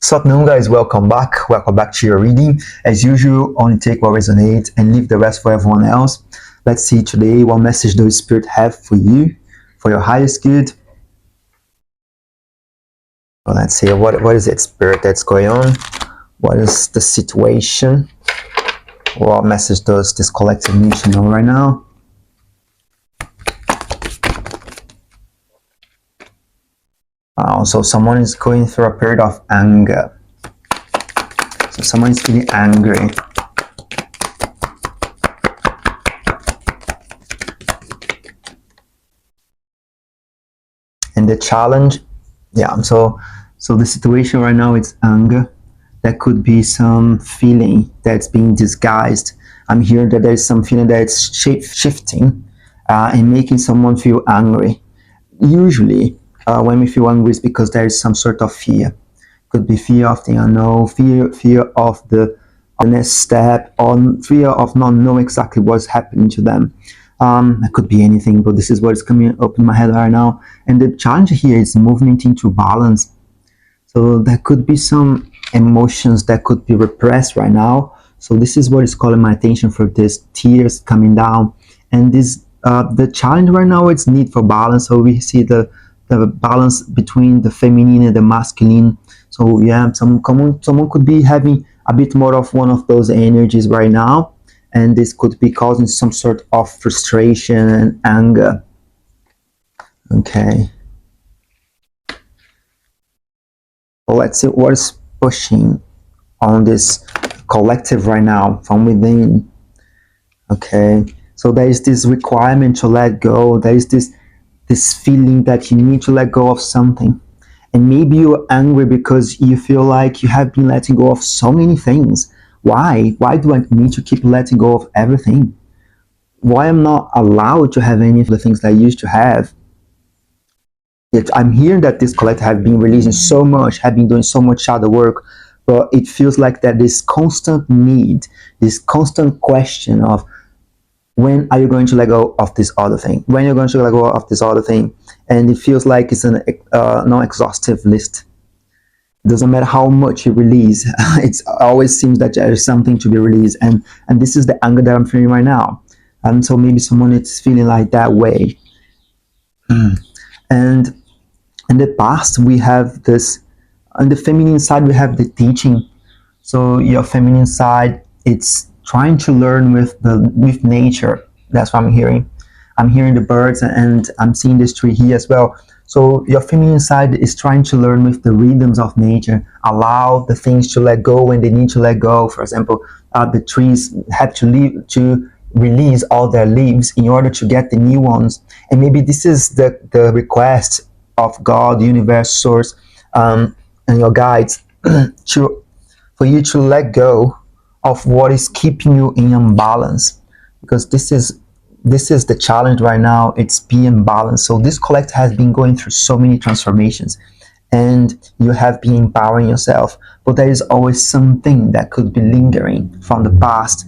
What's up, now guys? Welcome back. Welcome back to your reading. As usual, only take what resonates and leave the rest for everyone else. Let's see today what message does Spirit have for you, for your highest good. Well, let's see what is it, Spirit, that's going on. What is the situation? What message does this collective need to know right now? So someone is going through a period of anger. So someone is feeling angry. And the challenge, so the situation right now is anger. There could be some feeling that's being disguised. I'm hearing that there's some feeling that's shifting and making someone feel angry. Usually, when we feel angry, it's because there is some sort of fear. Could be fear of the unknown, fear of the next step, or fear of not knowing exactly what's happening to them. It could be anything, but this is what's coming up in my head right now. And the challenge here is movement into balance. So there could be some emotions that could be repressed right now. So this is what is calling my attention for this tears coming down. And this the challenge right now is need for balance. So we see the balance between the feminine and the masculine. So yeah, someone could be having a bit more of one of those energies right now, and this could be causing some sort of frustration and anger. Okay. Well, let's see what is pushing on this collective right now from within. Okay. So there is this requirement to let go. There is this feeling that you need to let go of something. And maybe you're angry because you feel like you have been letting go of so many things. Why? Why do I need to keep letting go of everything? Why am I not allowed to have any of the things that I used to have? Yet I'm hearing that this collective have been releasing so much, have been doing so much shadow work, but it feels like that this constant need, this constant question of, when are you going to let go of this other thing? When are you going to let go of this other thing? And it feels like it's a non-exhaustive list. It doesn't matter how much you release. It always seems that there is something to be released. And this is the anger that I'm feeling right now. And so maybe someone is feeling like that way. And in the past, we have this, on the feminine side, we have the teaching. So your feminine side, it's trying to learn with nature. That's what I'm hearing. I'm hearing the birds, and I'm seeing this tree here as well. So your feminine side is trying to learn with the rhythms of nature. Allow the things to let go when they need to let go. For example, the trees have to release all their leaves in order to get the new ones. And maybe this is the request of God, universe, source, and your guides for you to let go of what is keeping you in imbalance, because this is the challenge right now. It's being balanced. So this collective has been going through so many transformations, and you have been empowering yourself, but there is always something that could be lingering from the past.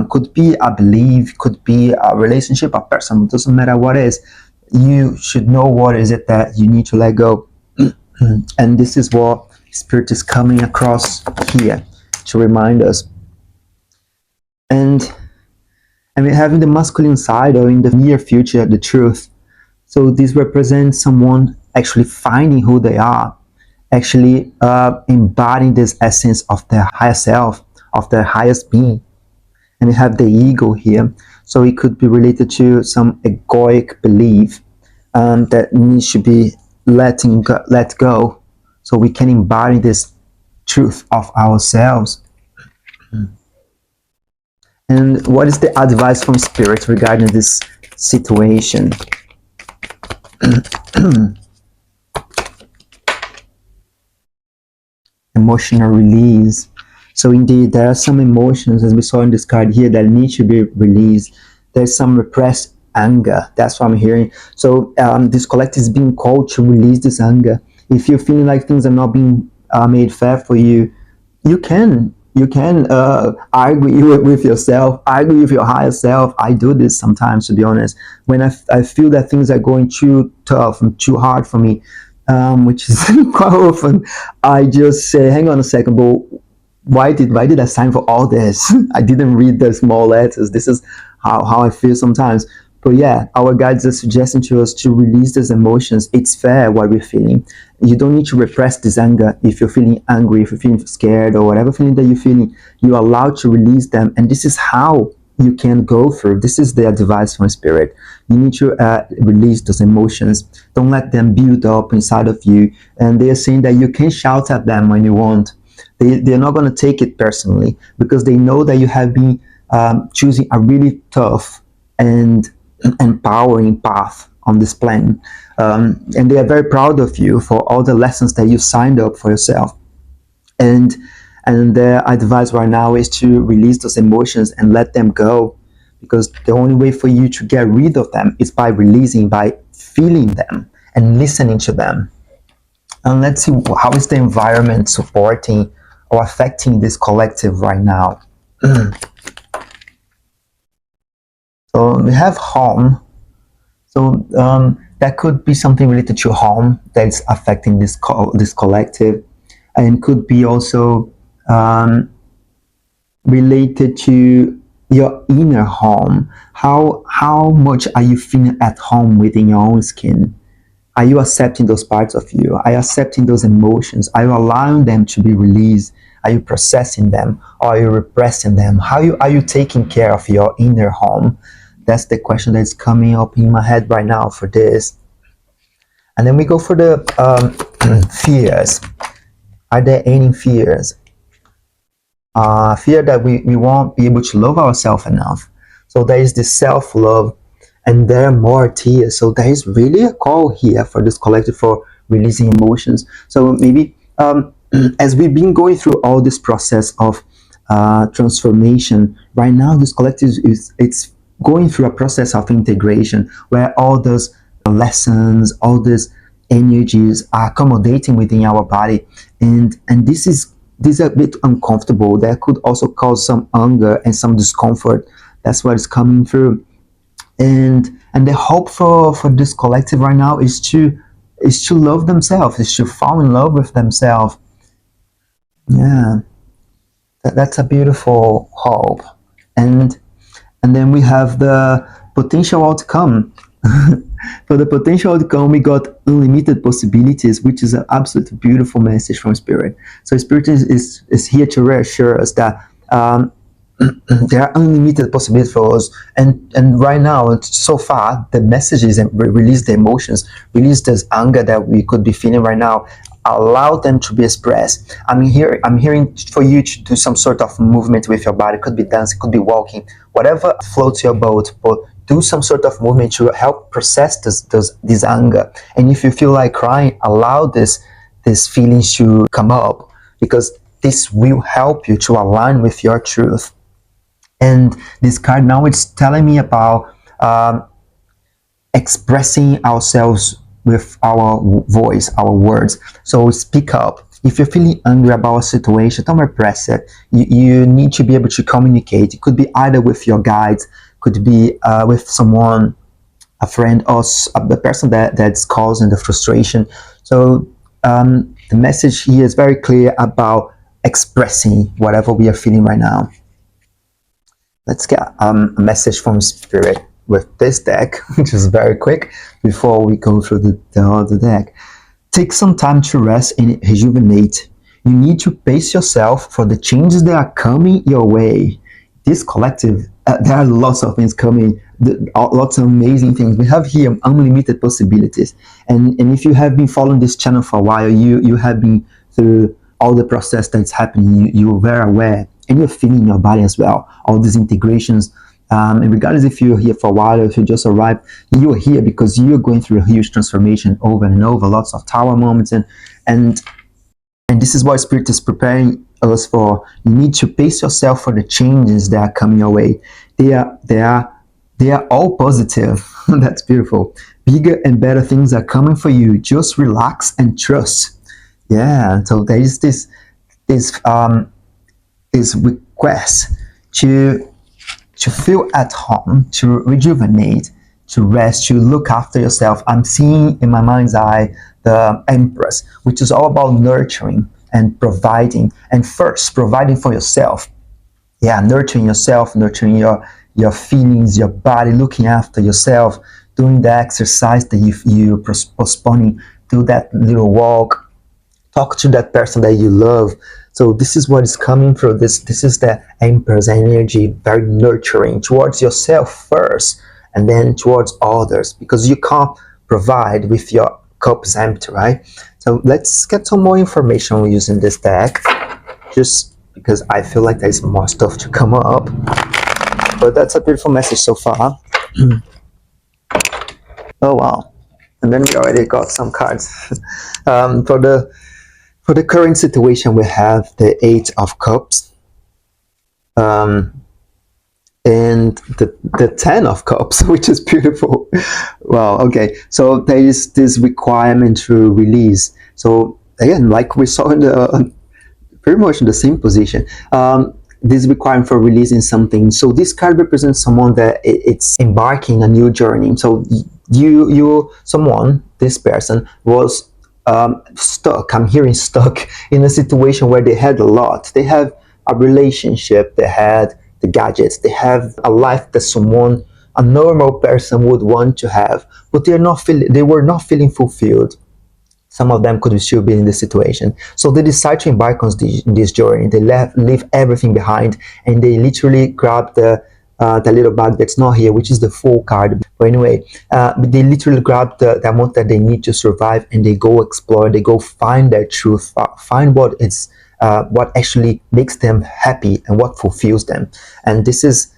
Could be a belief, could be a relationship, a person. It doesn't matter what it is. You should know what is it that you need to let go. And this is what Spirit is coming across here to remind us. And we're having the masculine side, or in the near future, the truth. So this represents someone actually finding who they are, actually embodying this essence of their higher self, of their highest being. And we have the ego here. So it could be related to some egoic belief that needs to be let go, so we can embody this truth of ourselves. And what is the advice from Spirit regarding this situation? Emotional release. So indeed, there are some emotions, as we saw in this card here, that need to be released. There's some repressed anger. That's what I'm hearing. So this collective is being called to release this anger. If you're feeling like things are not being made fair for you, you can argue with yourself, argue with your higher self. I do this sometimes, to be honest. When I feel that things are going too tough and too hard for me, which is quite often I just say, hang on a second, but why did I sign for all this? I didn't read the small letters. This is how I feel sometimes. But yeah, our guides are suggesting to us to release these emotions. It's fair what we're feeling. You don't need to repress this anger. If you're feeling angry, if you're feeling scared, or whatever feeling that you're feeling, you're allowed to release them. And this is how you can go through. This is the advice from Spirit. You need to release those emotions. Don't let them build up inside of you. And they are saying that you can shout at them when you want. They're not going to take it personally because they know that you have been choosing a really tough and empowering path on this plan. And they are very proud of you for all the lessons that you signed up for yourself. And their advice right now is to release those emotions and let them go, because the only way for you to get rid of them is by releasing, by feeling them and listening to them. And let's see, how is the environment supporting or affecting this collective right now. So we have home. So that could be something related to home that is affecting this collective, and could be also related to your inner home. How much are you feeling at home within your own skin? Are you accepting those parts of you? Are you accepting those emotions? Are you allowing them to be released? Are you processing them? Or are you repressing them? Are you taking care of your inner home? That's the question that's coming up in my head right now for this. And then we go for the fears. Are there any fears? Fear that we won't be able to love ourselves enough. So there is this self-love, and there are more tears. So there is really a call here for this collective for releasing emotions. So maybe as we've been going through all this process of transformation, right now this collective it's going through a process of integration where all those lessons, all these energies are accommodating within our body, and this is a bit uncomfortable. That could also cause some anger and some discomfort. That's what is coming through. And the hope for this collective right now is to love themselves, is to fall in love with themselves. Yeah, that's a beautiful hope. And then we have the potential outcome. For the potential outcome, we got unlimited possibilities, which is an absolutely beautiful message from Spirit. So Spirit is here to reassure us that there are unlimited possibilities for us. And right now, so far, the messages and release the emotions, release this anger that we could be feeling right now, allow them to be expressed. I'm hearing for you to do some sort of movement with your body. It could be dance, it could be walking, whatever floats your boat, but do some sort of movement to help process this anger. And if you feel like crying, allow these feelings to come up, because this will help you to align with your truth. And this card now it's telling me about expressing ourselves with our voice, our words. So speak up. If you're feeling angry about a situation, don't repress it. You need to be able to communicate. It could be either with your guides, could be with someone, a friend, or the person that's causing the frustration. So the message here is very clear about expressing whatever we are feeling right now. Let's get a message from Spirit with this deck, which is very quick before we go through the other deck. Take some time to rest and rejuvenate. You need to pace yourself for the changes that are coming your way. This collective, there are lots of things coming, lots of amazing things. We have here unlimited possibilities. And if you have been following this channel for a while, you have been through all the process that's happening. You're very aware, and you're feeling in your body as well, all these integrations. And regardless if you're here for a while or if you just arrived, you're here because you're going through a huge transformation over and over, lots of tower moments, and this is what Spirit is preparing us for. You need to pace yourself for the changes that are coming your way. They are all positive. That's beautiful. Bigger and better things are coming for you. Just relax and trust. Yeah. So there is this request to feel at home, to rejuvenate, to rest, to look after yourself. I'm seeing in my mind's eye the Empress, which is all about nurturing and providing, and first providing for yourself. Yeah, nurturing yourself, nurturing your feelings, your body, looking after yourself, doing the exercise that you postponing, do that little walk, talk to that person that you love. So this is what is coming through this is the Emperor's energy, very nurturing towards yourself first, and then towards others, because you can't provide with your cups empty, right? So let's get some more information using this deck, just because I feel like there's more stuff to come up. But that's a beautiful message so far. Oh wow. And then we already got some cards. For the current situation, we have the Eight of Cups, and the Ten of Cups, which is beautiful. Wow. Okay. So there is this requirement to release. So again, like we saw in the pretty much in the same position. This requirement for releasing something. So this card represents someone that it's embarking a new journey. So someone, this person was stuck. I'm hearing stuck in a situation where they had a lot. They have a relationship. They had the gadgets. They have a life that a normal person would want to have, but they were not feeling fulfilled. Some of them could still be in this situation. So they decide to embark on this journey. They leave everything behind, and they literally grab the little bag that's not here, which is the Fool card. But anyway, they literally grab the amount that they need to survive, and they go explore. They go find their truth, find what actually makes them happy and what fulfills them. And this is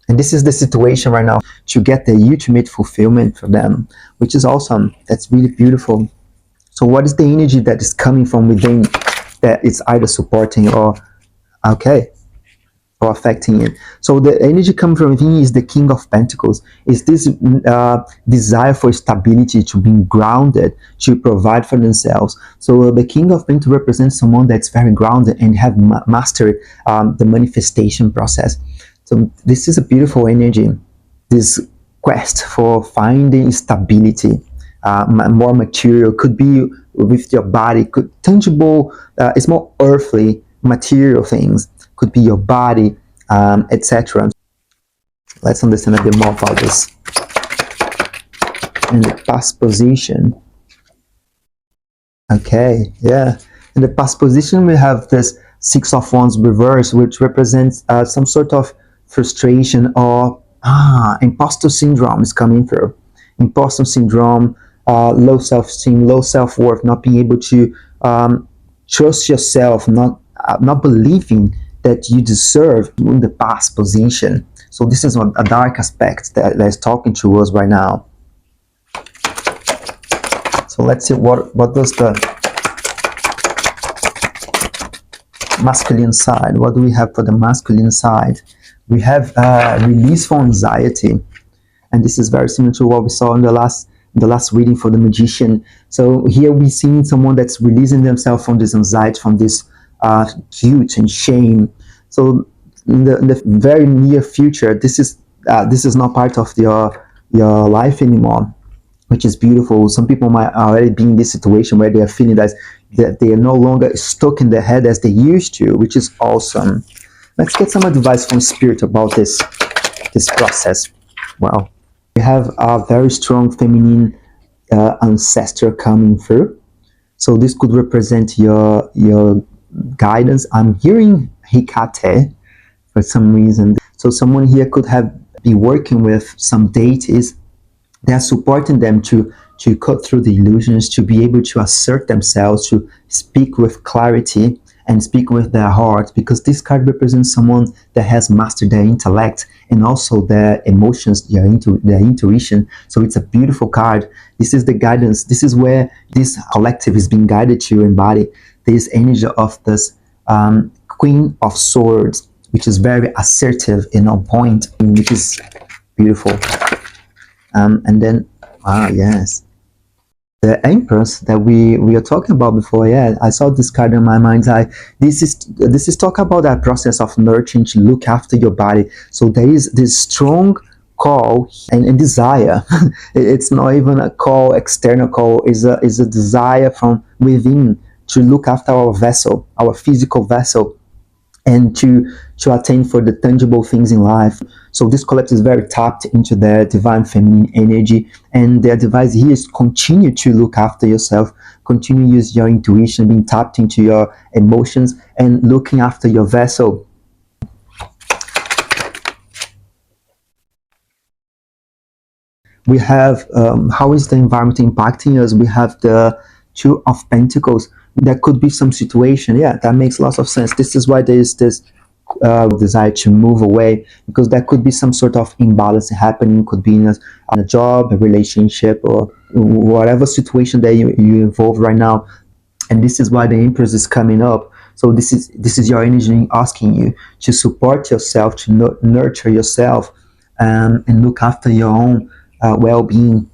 the situation right now, to get the ultimate fulfillment for them, which is awesome. That's really beautiful. So what is the energy that is coming from within that it's either supporting or okay, or affecting it? So the energy coming from within is the King of Pentacles. Is this desire for stability, to be grounded, to provide for themselves. So the King of Pentacles represents someone that's very grounded and have mastered the manifestation process. So this is a beautiful energy. This quest for finding stability. More material, could be with your body, could tangible, it's more earthly material things, could be your body, etc. Let's understand a bit more about this. In the past position, okay, yeah, in the past position we have this Six of Wands reverse, which represents some sort of frustration or imposter syndrome is coming through. Imposter syndrome, low self-esteem, low self-worth, not being able to trust yourself, not believing that you deserve in the past position. So this is a dark aspect that is talking to us right now. So let's see what does the masculine side, what do we have for the masculine side? We have release for anxiety, and this is very similar to what we saw in the last reading for the Magician. So here we're seeing someone that's releasing themselves from this anxiety, from this guilt and shame. So in the very near future, this is not part of your life anymore, which is beautiful. Some people might already be in this situation where they are feeling that they are no longer stuck in their head as they used to, which is awesome. Let's get some advice from Spirit about this process. Wow. We have a very strong feminine ancestor coming through. So this could represent your guidance. I'm hearing Hecate for some reason. So someone here could be working with some deities. They are supporting them to cut through the illusions, to be able to assert themselves, to speak with clarity and speak with their heart, because this card represents someone that has mastered their intellect and also their emotions, their intuition. So it's a beautiful card. This is the guidance. This is where this collective is being guided to embody this energy of this Queen of Swords, which is very assertive and on point, which is beautiful. And then, yes, the Empress that we were talking about before. Yeah, I saw this card in my mind's eye. This is talk about that process of nurturing, to look after your body. So there is this strong call and desire. It's not even a call, external call, is a desire from within to look after our vessel, our physical vessel, and to attain for the tangible things in life. So this collective is very tapped into their divine feminine energy, and their advice here is continue to look after yourself, continue to use your intuition, being tapped into your emotions and looking after your vessel. We have how is the environment impacting us. We have the two of pentacles. There could be some situation, yeah, that makes lots of sense. This is why there is this desire to move away, because there could be some sort of imbalance happening. Could be in a job, a relationship, or whatever situation that you involve right now. And this is why the Empress is coming up. So this is your energy asking you to support yourself, to nurture yourself, and look after your own well-being,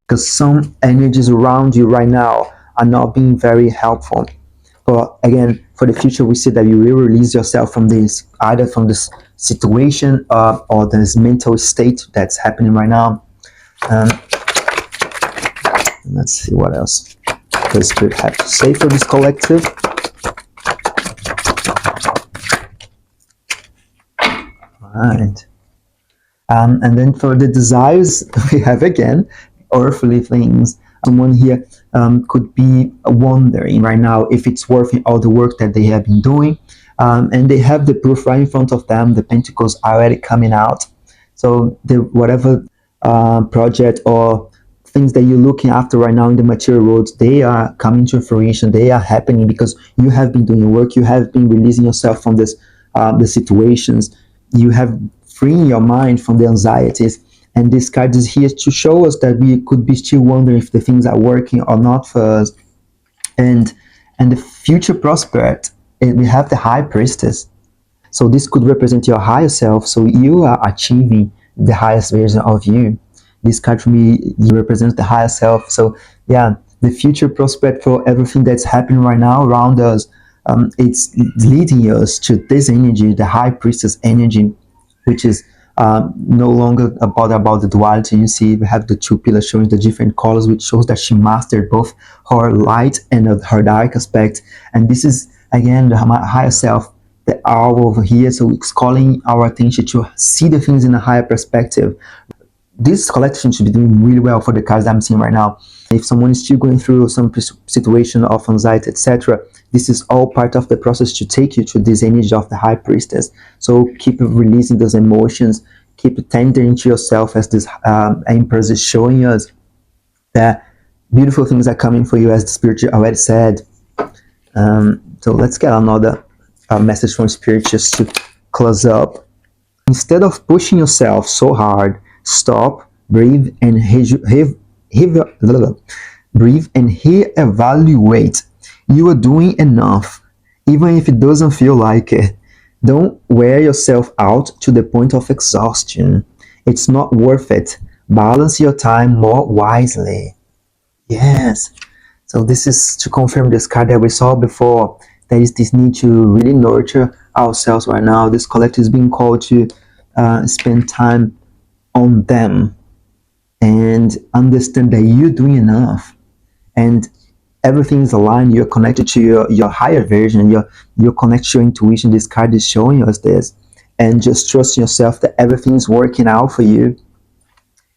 because some energies around you right now are not being very helpful. But again, for the future, we see that you will release yourself from this, either from this situation or this mental state that's happening right now. Um, let's see what else the spirit have to say for this collective. All right. And then for the desires, we have again earthly things. Someone here could be wondering right now if it's worth all the work that they have been doing. And they have the proof right in front of them. The pentacles are already coming out. So the whatever project or things that you're looking after right now in the material world, they are coming to fruition. They are happening because you have been doing work. You have been releasing yourself from this the situations. You have freeing your mind from the anxieties. And this card is here to show us that we could be still wondering if the things are working or not for us. And the future prospect, we have the High Priestess. So this could represent your higher self. So you are achieving the highest version of you. This card for me represents the higher self. So yeah, the future prospect for everything that's happening right now around us, it's leading us to this energy, the High Priestess energy, which is no longer about the duality. You see, we have the two pillars showing the different colors, which shows that she mastered both her light and her dark aspect. And this is again the higher self, the owl over here. So it's calling our attention to see the things in a higher perspective. This collection should be doing really well for the cards I'm seeing right now. If someone is still going through some situation of anxiety, etc., this is all part of the process to take you to this energy of the High Priestess. So keep releasing those emotions, keep tendering to yourself, as this Empress is showing us that beautiful things are coming for you, as the Spirit already said. So let's get another message from Spirit just to close up. Instead of pushing yourself so hard, stop, breathe, and breathe and evaluate. You are doing enough, even if it doesn't feel like it. Don't wear yourself out to the point of exhaustion. It's not worth it. Balance your time more wisely. Yes. So this is to confirm this card that we saw before. There is this need to really nurture ourselves right now. This collective is being called to spend time on them and understand that you're doing enough and everything is aligned. You're connected to your higher version. You're connected to your intuition. This card is showing us this, and just trust yourself that everything is working out for you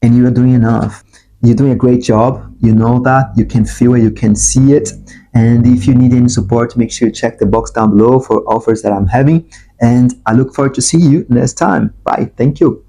and you are doing enough. You're doing a great job. You know that. You can feel it. You can see it. And if you need any support, make sure you check the box down below for offers that I'm having. And I look forward to see you next time. Bye. Thank you.